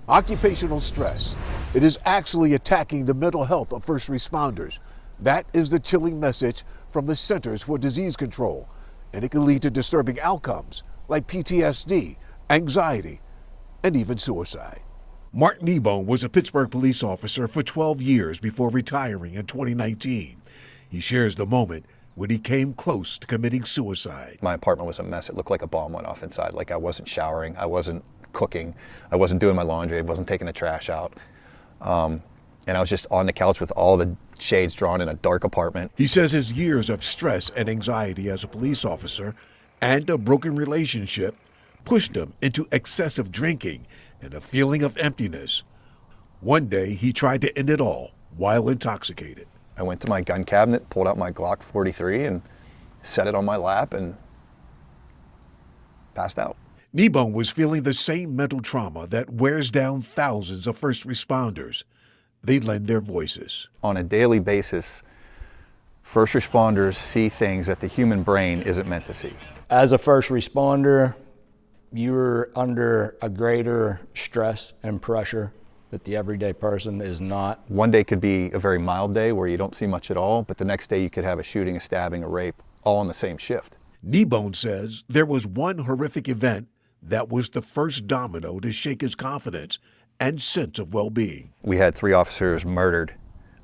Occupational stress. It is actually attacking the mental health of first responders. That is the chilling message from the Centers for Disease Control, and it can lead to disturbing outcomes like PTSD, anxiety, and even suicide. Mark Kneebone was a Pittsburgh police officer for 12 years before retiring in 2019. He shares the moment when he came close to committing suicide. My apartment was a mess. It looked like a bomb went off inside. Like I wasn't showering, I wasn't cooking, I wasn't doing my laundry, I wasn't taking the trash out. And I was just on the couch with all the shades drawn in a dark apartment. He says his years of stress and anxiety as a police officer and a broken relationship pushed him into excessive drinking and a feeling of emptiness. One day, he tried to end it all while intoxicated. I went to my gun cabinet, pulled out my Glock 43 and set it on my lap and passed out. Kneebone was feeling the same mental trauma that wears down thousands of first responders. They lend their voices. On a daily basis, first responders see things that the human brain isn't meant to see. As a first responder, you're under a greater stress and pressure that the everyday person is not. One day could be a very mild day where you don't see much at all, but the next day you could have a shooting, a stabbing, a rape, all on the same shift. Kneebone says there was one horrific event that was the first domino to shake his confidence and sense of well-being. We had 3 officers murdered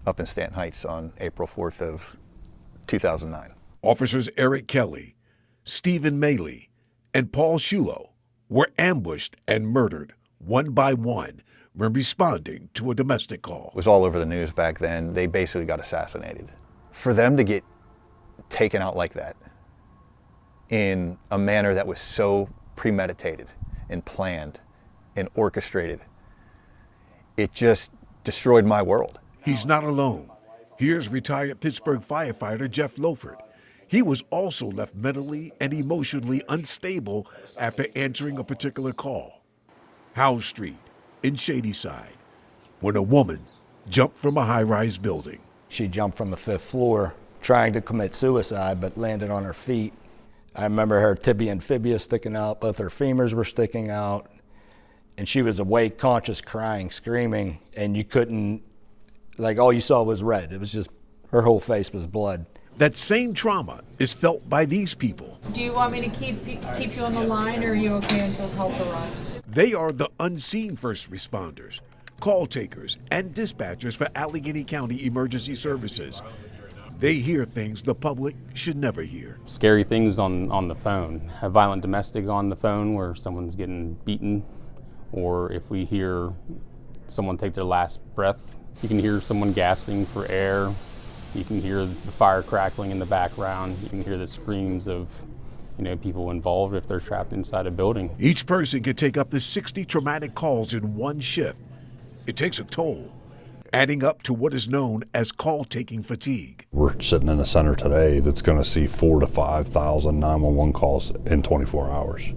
up in Stanton Heights on April 4th of 2009. Officers Eric Kelly, Stephen Maley, and Paul Shulo were ambushed and murdered one by one when responding to a domestic call. It was all over the news back then. They basically got assassinated. For them to get taken out like that in a manner that was so premeditated and planned and orchestrated, it just destroyed my world. He's not alone. Here's retired Pittsburgh firefighter Jeff Loford. He was also left mentally and emotionally unstable after answering a particular call. Howe Street in Shadyside, when a woman jumped from a high-rise building. She jumped from the 5th floor trying to commit suicide, but landed on her feet. I remember her tibia and fibula sticking out, both her femurs were sticking out, and she was awake, conscious, crying, screaming, and you couldn't, like, all you saw was red. It was just, her whole face was blood. That same trauma is felt by these people. Do you want me to keep you on the line, or are you okay until help arrives? They are the unseen first responders, call takers, and dispatchers for Allegheny County Emergency Services. They hear things the public should never hear. Scary things on the phone. A violent domestic on the phone where someone's getting beaten, or if we hear someone take their last breath, you can hear someone gasping for air. You can hear the fire crackling in the background. You can hear the screams of, people involved if they're trapped inside a building. Each person can take up to 60 traumatic calls in one shift. It takes a toll, adding up to what is known as call-taking fatigue. We're sitting in a center today that's going to see 4,000 to 5,000 911 calls in 24 hours.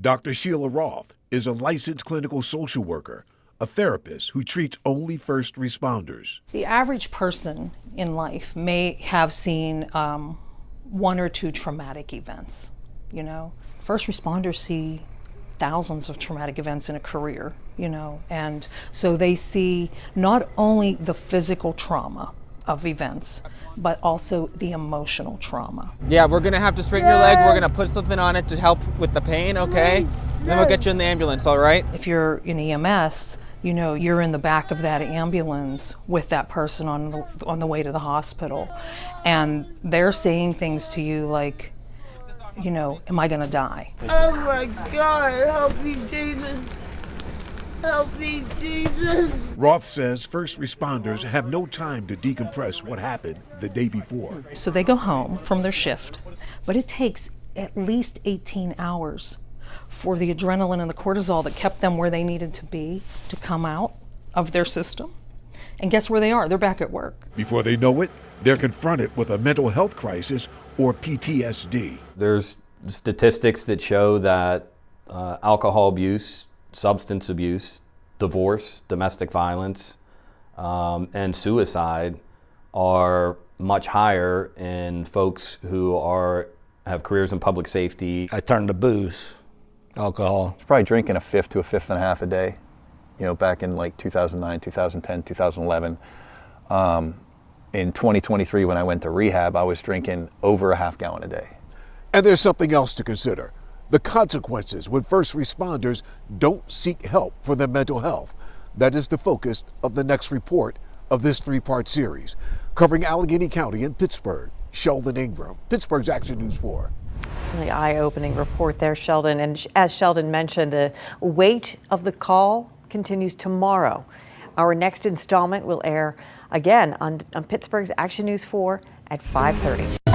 Dr. Sheila Roth is a licensed clinical social worker, a therapist who treats only first responders. The average person in life may have seen 1 or 2 traumatic events. First responders see thousands of traumatic events in a career, and so they see not only the physical trauma of events, but also the emotional trauma. Yeah, we're gonna have to straighten your leg. We're gonna put something on it to help with the pain, okay? Then we'll get you in the ambulance, all right? If you're in EMS, you're in the back of that ambulance with that person on the way to the hospital, and they're saying things to you like, am I gonna die? Oh my God, help me, Jesus. Help me, Jesus. Roth says first responders have no time to decompress what happened the day before. So they go home from their shift, but it takes at least 18 hours for the adrenaline and the cortisol that kept them where they needed to be to come out of their system. And guess where they are? They're back at work. Before they know it, they're confronted with a mental health crisis or PTSD. There's statistics that show that alcohol abuse, substance abuse, divorce, domestic violence, and suicide are much higher in folks who have careers in public safety. I turned to booze. alcohol. was probably drinking a fifth to a fifth and a half a day, you know, back in like 2009, 2010, 2011. In 2023, when I went to rehab, I was drinking over a half gallon a day. And there's something else to consider: the consequences when first responders don't seek help for their mental health. That is the focus of the next report of this 3-part series, covering Allegheny County and Pittsburgh. Sheldon Ingram, Pittsburgh's Action News 4. Really eye-opening report there, Sheldon. And as Sheldon mentioned, the weight of the call continues tomorrow. Our next installment will air again on Pittsburgh's Action News 4 at 5:30.